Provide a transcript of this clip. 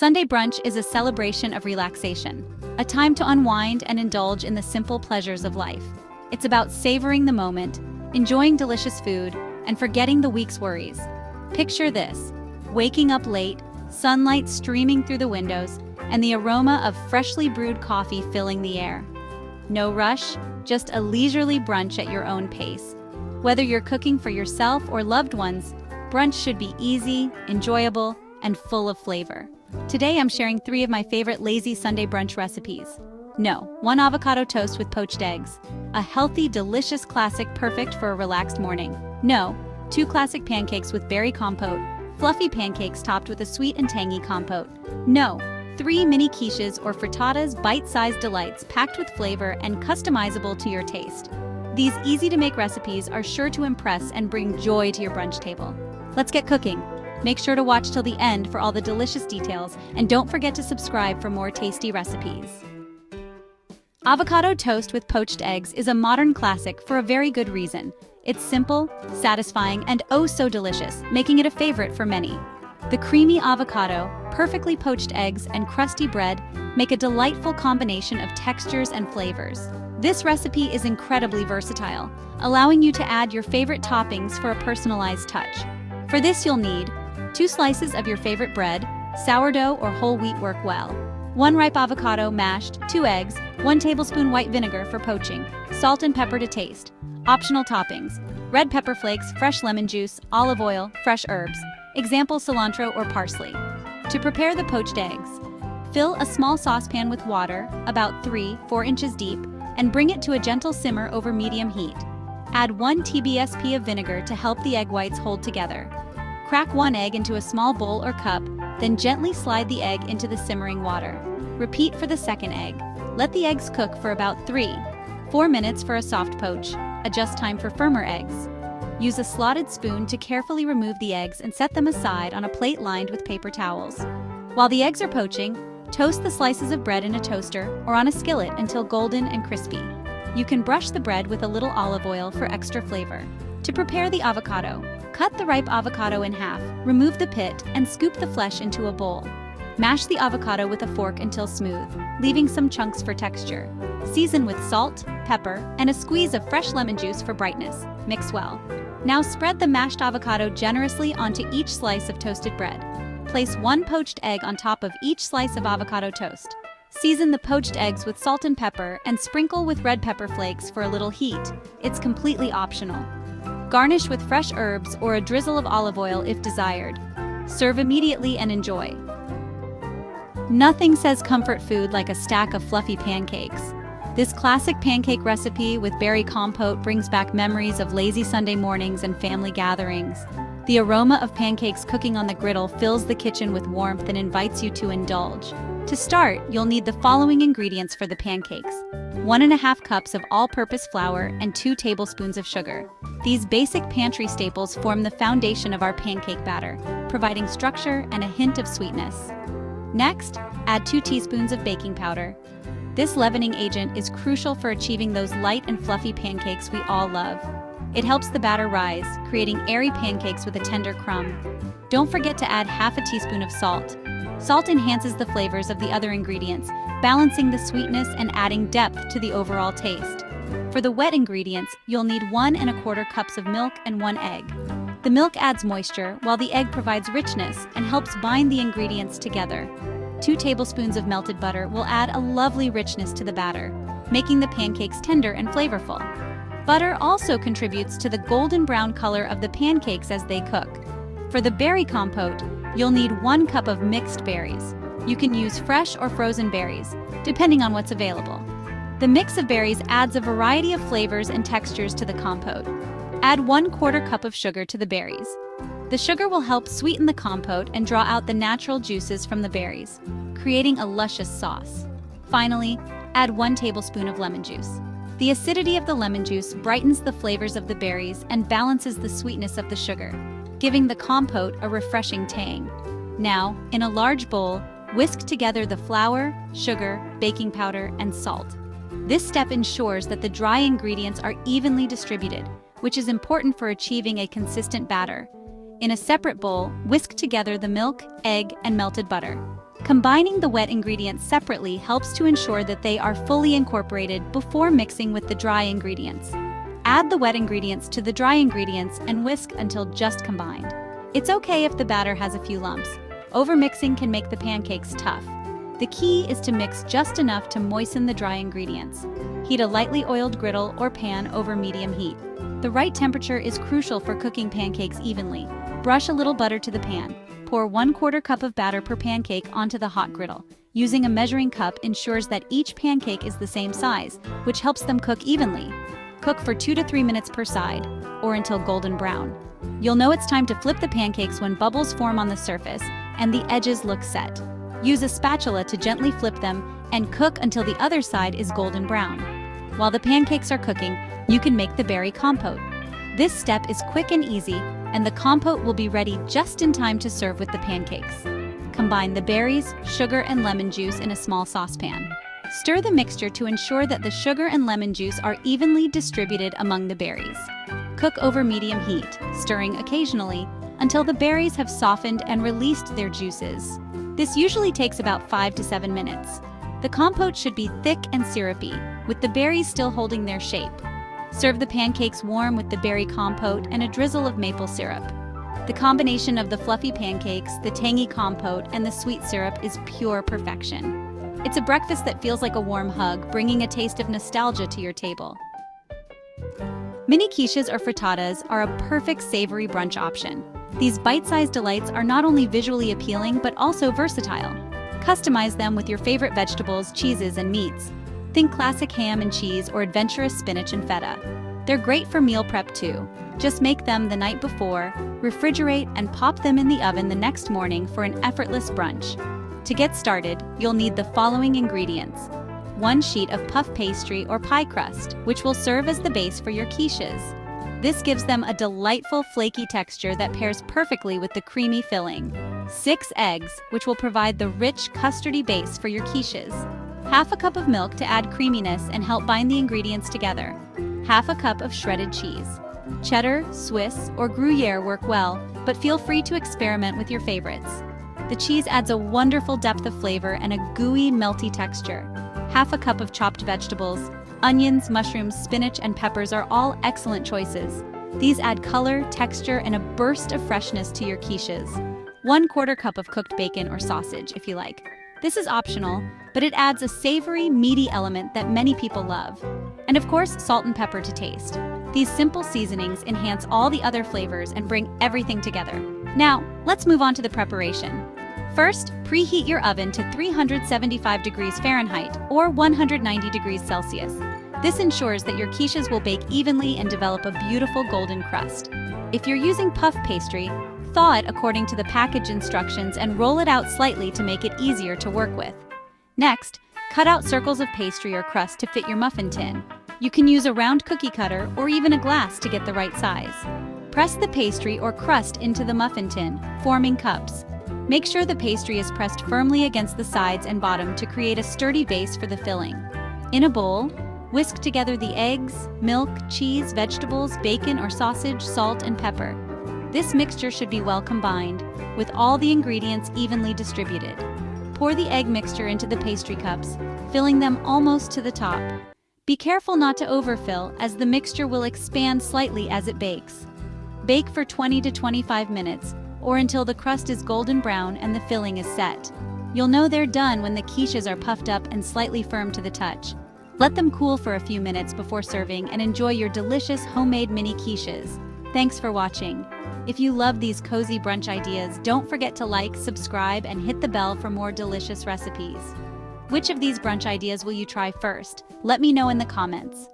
Sunday brunch is a celebration of relaxation, a time to unwind and indulge in the simple pleasures of life. It's about savoring the moment, enjoying delicious food, and forgetting the week's worries. Picture this: waking up late, sunlight streaming through the windows, and the aroma of freshly brewed coffee filling the air. No rush, just a leisurely brunch at your own pace. Whether you're cooking for yourself or loved ones, brunch should be easy, enjoyable, and full of flavor. Today I'm sharing 3 of my favorite lazy Sunday brunch recipes. No, 1 avocado toast with poached eggs, a healthy, delicious classic perfect for a relaxed morning. No, 2 classic pancakes with berry compote, fluffy pancakes topped with a sweet and tangy compote. No, 3 mini quiches or frittatas, bite-sized delights packed with flavor and customizable to your taste. These easy-to-make recipes are sure to impress and bring joy to your brunch table. Let's get cooking. Make sure to watch till the end for all the delicious details, and don't forget to subscribe for more tasty recipes. Avocado toast with poached eggs is a modern classic for a very good reason. It's simple, satisfying, and oh so delicious, making it a favorite for many. The creamy avocado, perfectly poached eggs, and crusty bread make a delightful combination of textures and flavors. This recipe is incredibly versatile, allowing you to add your favorite toppings for a personalized touch. For this you'll need 2 slices of your favorite bread, sourdough or whole wheat work well, 1 ripe avocado mashed, 2 eggs, 1 tablespoon white vinegar for poaching, salt and pepper to taste. Optional toppings: red pepper flakes, fresh lemon juice, olive oil, fresh herbs. Example: cilantro or parsley. To prepare the poached eggs, fill a small saucepan with water, about 3-4 inches deep, and bring it to a gentle simmer over medium heat. Add 1 tablespoon of vinegar to help the egg whites hold together. Crack 1 egg into a small bowl or cup, then gently slide the egg into the simmering water. Repeat for the second egg. Let the eggs cook for about 3-4 minutes for a soft poach. Adjust time for firmer eggs. Use a slotted spoon to carefully remove the eggs and set them aside on a plate lined with paper towels. While the eggs are poaching, toast the slices of bread in a toaster or on a skillet until golden and crispy. You can brush the bread with a little olive oil for extra flavor. To prepare the avocado, cut the ripe avocado in half, remove the pit, and scoop the flesh into a bowl. Mash the avocado with a fork until smooth, leaving some chunks for texture. Season with salt, pepper, and a squeeze of fresh lemon juice for brightness. Mix well. Now spread the mashed avocado generously onto each slice of toasted bread. Place 1 poached egg on top of each slice of avocado toast. Season the poached eggs with salt and pepper and sprinkle with red pepper flakes for a little heat. It's completely optional. Garnish with fresh herbs or a drizzle of olive oil if desired. Serve immediately and enjoy. Nothing says comfort food like a stack of fluffy pancakes. This classic pancake recipe with berry compote brings back memories of lazy Sunday mornings and family gatherings. The aroma of pancakes cooking on the griddle fills the kitchen with warmth and invites you to indulge. To start, you'll need the following ingredients for the pancakes: 1½ cups of all-purpose flour and 2 tablespoons of sugar. These basic pantry staples form the foundation of our pancake batter, providing structure and a hint of sweetness. Next, add 2 teaspoons of baking powder. This leavening agent is crucial for achieving those light and fluffy pancakes we all love. It helps the batter rise, creating airy pancakes with a tender crumb. Don't forget to add ½ teaspoon of salt. Salt enhances the flavors of the other ingredients, balancing the sweetness and adding depth to the overall taste. For the wet ingredients, you'll need 1¼ cups of milk and 1 egg. The milk adds moisture, while the egg provides richness and helps bind the ingredients together. 2 tablespoons of melted butter will add a lovely richness to the batter, making the pancakes tender and flavorful. Butter also contributes to the golden brown color of the pancakes as they cook. For the berry compote, you'll need 1 cup of mixed berries. You can use fresh or frozen berries, depending on what's available. The mix of berries adds a variety of flavors and textures to the compote. Add 1/4 cup of sugar to the berries. The sugar will help sweeten the compote and draw out the natural juices from the berries, creating a luscious sauce. Finally, add 1 tablespoon of lemon juice. The acidity of the lemon juice brightens the flavors of the berries and balances the sweetness of the sugar, giving the compote a refreshing tang. Now, in a large bowl, whisk together the flour, sugar, baking powder, and salt. This step ensures that the dry ingredients are evenly distributed, which is important for achieving a consistent batter. In a separate bowl, whisk together the milk, egg, and melted butter. Combining the wet ingredients separately helps to ensure that they are fully incorporated before mixing with the dry ingredients. Add the wet ingredients to the dry ingredients and whisk until just combined. It's okay if the batter has a few lumps. Overmixing can make the pancakes tough. The key is to mix just enough to moisten the dry ingredients. Heat a lightly oiled griddle or pan over medium heat. The right temperature is crucial for cooking pancakes evenly. Brush a little butter to the pan. Pour 1/4 cup of batter per pancake onto the hot griddle. Using a measuring cup ensures that each pancake is the same size, which helps them cook evenly. Cook for 2 to 3 minutes per side, or until golden brown. You'll know it's time to flip the pancakes when bubbles form on the surface and the edges look set. Use a spatula to gently flip them and cook until the other side is golden brown. While the pancakes are cooking, you can make the berry compote. This step is quick and easy, and the compote will be ready just in time to serve with the pancakes. Combine the berries, sugar, and lemon juice in a small saucepan. Stir the mixture to ensure that the sugar and lemon juice are evenly distributed among the berries. Cook over medium heat, stirring occasionally, until the berries have softened and released their juices. This usually takes about 5 to 7 minutes. The compote should be thick and syrupy, with the berries still holding their shape. Serve the pancakes warm with the berry compote and a drizzle of maple syrup. The combination of the fluffy pancakes, the tangy compote, and the sweet syrup is pure perfection. It's a breakfast that feels like a warm hug, bringing a taste of nostalgia to your table. Mini quiches or frittatas are a perfect savory brunch option. These bite-sized delights are not only visually appealing but also versatile. Customize them with your favorite vegetables, cheeses, and meats. Think classic ham and cheese or adventurous spinach and feta. They're great for meal prep too. Just make them the night before, refrigerate, and pop them in the oven the next morning for an effortless brunch. To get started, you'll need the following ingredients. 1 sheet of puff pastry or pie crust, which will serve as the base for your quiches. This gives them a delightful flaky texture that pairs perfectly with the creamy filling. 6 eggs, which will provide the rich custardy base for your quiches. Half a cup of milk to add creaminess and help bind the ingredients together. Half a cup of shredded cheese. Cheddar, Swiss, or Gruyere work well, but feel free to experiment with your favorites. The cheese adds a wonderful depth of flavor and a gooey, melty texture. Half a cup of chopped vegetables. Onions, mushrooms, spinach, and peppers are all excellent choices. These add color, texture, and a burst of freshness to your quiches. 1/4 cup of cooked bacon or sausage, if you like. This is optional, but it adds a savory, meaty element that many people love. And of course, salt and pepper to taste. These simple seasonings enhance all the other flavors and bring everything together. Now, let's move on to the preparation. First, preheat your oven to 375 degrees Fahrenheit or 190 degrees Celsius. This ensures that your quiches will bake evenly and develop a beautiful golden crust. If you're using puff pastry, thaw it according to the package instructions and roll it out slightly to make it easier to work with. Next, cut out circles of pastry or crust to fit your muffin tin. You can use a round cookie cutter or even a glass to get the right size. Press the pastry or crust into the muffin tin, forming cups. Make sure the pastry is pressed firmly against the sides and bottom to create a sturdy base for the filling. In a bowl, whisk together the eggs, milk, cheese, vegetables, bacon or sausage, salt, and pepper. This mixture should be well combined, with all the ingredients evenly distributed. Pour the egg mixture into the pastry cups, filling them almost to the top. Be careful not to overfill, as the mixture will expand slightly as it bakes. Bake for 20 to 25 minutes, or until the crust is golden brown and the filling is set. You'll know they're done when the quiches are puffed up and slightly firm to the touch. Let them cool for a few minutes before serving and enjoy your delicious homemade mini quiches. Thanks for watching. If you love these cozy brunch ideas, don't forget to like, subscribe, and hit the bell for more delicious recipes. Which of these brunch ideas will you try first? Let me know in the comments.